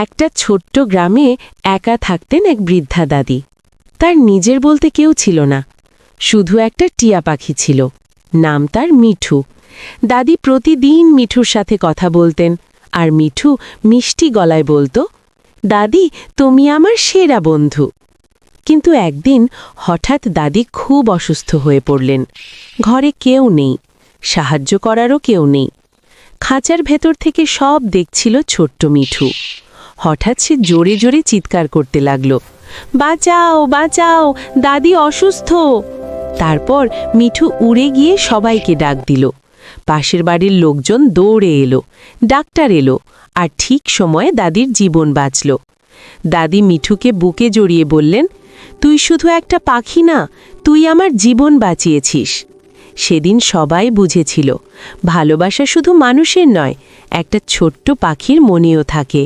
একটা ছোট্ট গ্রামে একা থাকতেন এক বৃদ্ধা দাদি। তার নিজের বলতে কেউ ছিল না, শুধু একটা টিয়া পাখি ছিল, নাম তার মিঠু। দাদি প্রতিদিন মিঠুর সাথে কথা বলতেন, আর মিঠু মিষ্টি গলায় বলতো, দাদি তুমি আমার সেরা বন্ধু। কিন্তু একদিন হঠাৎ দাদি খুব অসুস্থ হয়ে পড়লেন। ঘরে কেউ নেই, সাহায্য করারও কেউ নেই। খাঁচার ভেতর থেকে সব দেখছিল ছোট্ট মিঠু। হঠাৎ সে জোরে জোরে চিৎকার করতে লাগল, বাঁচাও বাঁচাও, দাদি অসুস্থ। তারপর মিঠু উড়ে গিয়ে সবাইকে ডাক দিল। পাশের বাড়ির লোকজন দৌড়ে এলো, ডাক্তার এলো, আর ঠিক সময়ে দাদির জীবন বাঁচল। দাদি মিঠুকে বুকে জড়িয়ে বললেন, তুই শুধু একটা পাখি না, তুই আমার জীবন বাঁচিয়েছিস। সেদিন সবাই বুঝেছিল, ভালোবাসা শুধু মানুষের নয়, একটা ছোট্ট পাখির মনেও থাকে।